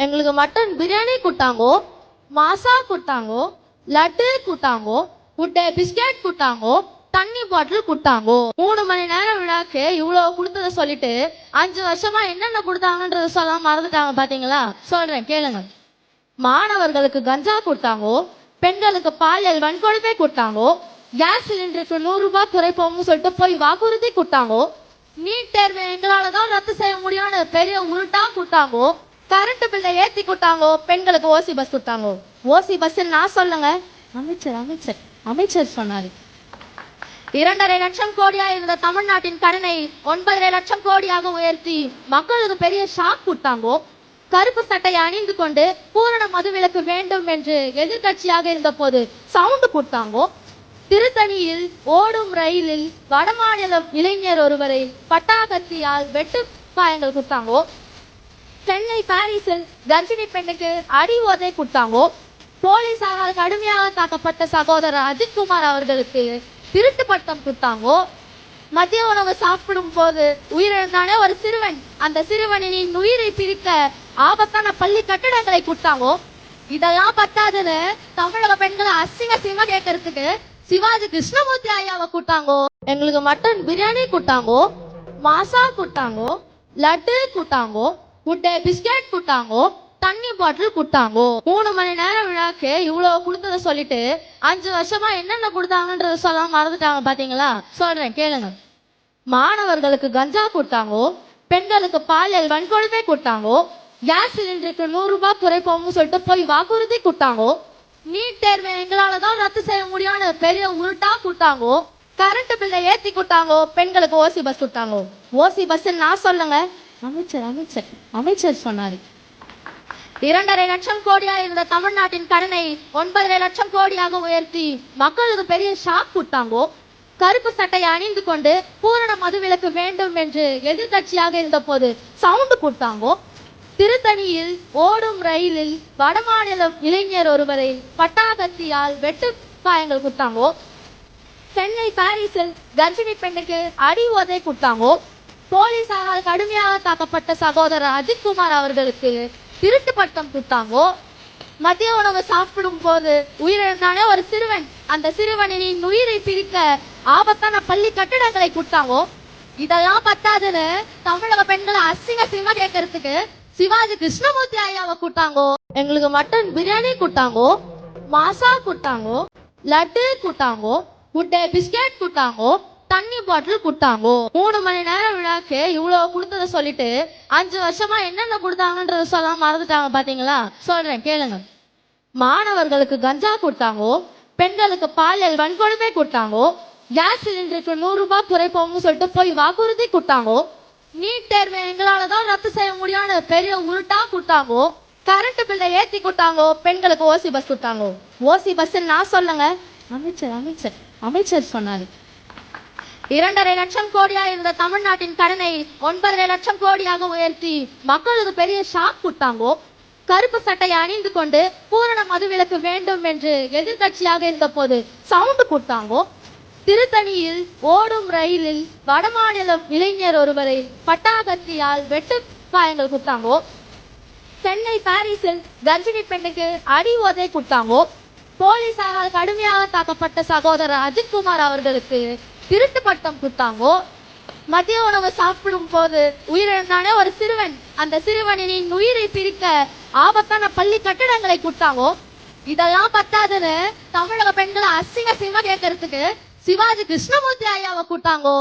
எங்களுக்கு மட்டன் பிரியாணி கொடுத்தாங்கோ, மாசா கொடுத்தாங்கோ, லட்டு கொடுத்தாங்கோ, முட்டை பிஸ்கெட் கொடுத்தாங்கோ, தண்ணி பாட்டில் கொடுத்தாங்கோ. 3 மணி நேரம் விழாக்கு இவ்வளவு கொடுத்தத சொல்லிட்டு 5 வருஷமா என்னென்ன கொடுத்தாங்கன்றத சொல்ல மறந்துட்டாங்க பாத்தீங்களா? சொல்றேன் கேளுங்க. மாணவர்களுக்கு கஞ்சா கொடுத்தாங்கோ, பெண்களுக்கு பாலியல் வன்கொடுமை கொடுத்தாங்கோ, கேஸ் சிலிண்டருக்கு 100 ரூபாய் குறைப்போம்னு சொல்லிட்டு போய் வாக்குறுதி கொடுத்தாங்கோ, நீட் தேர்வை எங்களாலதான் ரத்து செய்ய முடியும்னு பெரிய உருட்டா கொடுத்தாங்கோ, கரண்ட் பில்லை ஏத்தி கொடுத்தாங்கோ, பெண்களுக்கு ஓசி பஸ் கொடுத்தாங்கோ. ஓசி பஸ் நான் சொல்லுங்க, அமைச்சர் அமைச்சர் அமைச்சர் சொன்னாரு. 2.5 லட்சம் கோடியா இருந்த தமிழ்நாட்டின் கடனை 9.5 லட்சம் கோடியாக உயர்த்தி மக்களுக்கு பெரிய ஷாக் கொடுத்தாங்கோ. கருப்பு சட்டையை அணிந்து கொண்டு பூரண மதுவிலக்கு வேண்டும் என்று எதிர்கட்சியாக இருந்த போது சவுண்ட் கொடுத்தாங்கோ. திருத்தணியில் ஓடும் ரயிலில் வடமாநில இளைஞர் ஒருவரை பட்டாக்கத்தியால் வெட்டு காயங்கள் கொடுத்தாங்கோ. சென்னை பாரிஸில் கர்ப்பிணி பெண்ணுக்கு அடி உதை கொடுத்தாங்கோ. போலீசாரால் கடுமையாக தாக்கப்பட்ட சகோதரர் அஜித்குமார் அவர்களுக்கு திருட்டு பட்டம் கொடுத்தாங்கோ. மதிய உணவு சாப்பிடும் போது உயிரிழந்தானே ஒரு சிறுவன், அந்த சிறுவனின் உயிரை பிரிக்க ஆபத்தான பள்ளி கட்டிடங்களை கொடுத்தாங்கோ. இதெல்லாம் பத்தாதுன்னு தமிழக பெண்களை அசிங்கமா கேட்கறதுக்கு சிவாஜி கிருஷ்ணமூர்த்தி ஐயாவை கொடுத்தாங்கோ. எங்களுக்கு மட்டன் பிரியாணி கொடுத்தாங்கோ, மாசா கொடுத்தாங்கோ, லட்டு கொடுத்தாங்கோ, முட்டை பிஸ்கெட் கொடுத்தாங்கோ, தண்ணி பாட்டில் கொடுத்தாங்கோ. 3 மணி நேரம் விழாக்கு இவ்வளவு கொடுத்தத சொல்லிட்டு 5 வருஷமா என்னென்ன கொடுத்தாங்கன்றத சொல்ல மறந்துட்டாங்க பாத்தீங்களா? சொல்றேன் கேளுங்க. மாணவர்களுக்கு கஞ்சா கொடுத்தாங்கோ, பெண்களுக்கு பாலியல் வன்கொடுமை கொடுத்தாங்கோ, கேஸ் சிலிண்டருக்கு 100 ரூபாய் குறைப்போம்னு சொல்லிட்டு போய் வாக்குறுதி கொடுத்தாங்கோ, நீட் தேர்வை எங்களாலதான் ரத்து செய்ய முடியும்னு பெரிய உருட்டா கொடுத்தாங்கோ, கரண்ட் பில்லை ஏத்தி கொடுத்தாங்கோ, பெண்களுக்கு ஓசி பஸ் கொடுத்தாங்கோ. ஓசி பஸ் நான் சொல்லுங்க, அமைச்சர் அமைச்சர் அமைச்சர் சொன்னாரு. 2.5 லட்சம் கோடியா இருந்த தமிழ்நாட்டின் கடனை 9.5 லட்சம் கோடியாக உயர்த்தி மக்களுக்கு பெரிய ஷாக் கொடுத்தாங்கோ. கருப்பு சட்டையை அணிந்து கொண்டு பூரண மதுவிலக்கு வேண்டும் என்று எதிர்கட்சியாக இருந்த போது சவுண்ட் கொடுத்தாங்கோ. திருத்தணியில் ஓடும் ரயிலில் வடமாநில இளைஞர் ஒருவரை பட்டாக்கத்தியால் வெட்டு காயங்கள் கொடுத்தாங்கோ. சென்னை பாரிஸில் கர்ப்பிணி பெண்ணுக்கு அடி உதை கொடுத்தாங்கோ. போலீசாரால் கடுமையாக தாக்கப்பட்ட சகோதரர் அஜித்குமார் அவர்களுக்கு திருட்டு பட்டம் கொடுத்தாங்கோ. மதிய உணவு சாப்பிடும் போது உயிரிழந்தானே ஒரு சிறுவன், அந்த சிறுவனின் உயிரை பிரிக்க ஆபத்தான பள்ளி கட்டிடங்களை கொடுத்தாங்கோ. இதெல்லாம் பத்தாதுன்னு தமிழக பெண்களை அசிங்கமா கேட்கறதுக்கு சிவாஜி கிருஷ்ணமூர்த்தி ஐயாவை கொடுத்தாங்கோ. எங்களுக்கு மட்டன் பிரியாணி கொடுத்தாங்கோ, மாசா கொடுத்தாங்கோ, லட்டு கொடுத்தாங்கோ, முட்டை பிஸ்கெட் கொடுத்தாங்கோ, தண்ணி பாட்டில் கொடுத்தாங்கோ. 3 மணி நேரம் விழாக்கு இவ்வளவு கொடுத்தத சொல்லிட்டு 5 வருஷமா என்னென்ன கொடுத்தாங்கன்றத சொல்ல மறந்துட்டாங்க பாத்தீங்களா? சொல்றேன் கேளுங்க. மாணவர்களுக்கு கஞ்சா கொடுத்தாங்கோ, பெண்களுக்கு பாலியல் வன்கொடுமை கொடுத்தாங்கோ, கேஸ் சிலிண்டருக்கு 100 ரூபாய் குறைப்போம்னு சொல்லிட்டு போய் வாக்குறுதி கொடுத்தாங்கோ, நீட் தேர்வை எங்களாலதான் ரத்து செய்ய முடியும்னு பெரிய உருட்டா கொடுத்தாங்கோ, கரண்ட் பில்லை ஏத்தி கொடுத்தாங்கோ, பெண்களுக்கு ஓசி பஸ் கொடுத்தாங்கோ. ஓசி பஸ் நான் சொல்லுங்க, அமைச்சர் அமைச்சர் அமைச்சர் சொன்னாரு. 2.5 லட்சம் கோடியா இருந்த தமிழ்நாட்டின் கடனை 9.5 லட்சம் கோடியாக உயர்த்தி மக்களுக்கு பெரிய ஷாக் கொடுத்தாங்கோ. கருப்பு சட்டையை அணிந்து கொண்டு பூரண மதுவிலக்கு வேண்டும் என்று எதிர்கட்சியாக இருந்த போது சவுண்ட் கொடுத்தாங்கோ. திருத்தணியில் ஓடும் ரயிலில் வடமாநில இளைஞர் ஒருவரை பட்டாக்கத்தியால் வெட்டு காயங்கள் கொடுத்தாங்கோ. சென்னை பாரிஸில் கர்ப்பிணி பெண்ணுக்கு அடி உதை கொடுத்தாங்கோ. போலீசாரால் கடுமையாக தாக்கப்பட்ட சகோதரர் அஜித்குமார் அவர்களுக்கு திருட்டு பட்டம் கொடுத்தாங்கோ. மதிய உணவு சாப்பிடும் போது உயிரிழந்தானே ஒரு சிறுவன், அந்த சிறுவனின் உயிரை பிரிக்க ஆபத்தான பள்ளி கட்டிடங்களை கொடுத்தாங்கோ. இதெல்லாம் பத்தாதுன்னு தமிழக பெண்களை அசிங்கமா கேட்கறதுக்கு சிவாஜி கிருஷ்ணமூர்த்தி ஐயாவை கொடுத்தாங்கோ.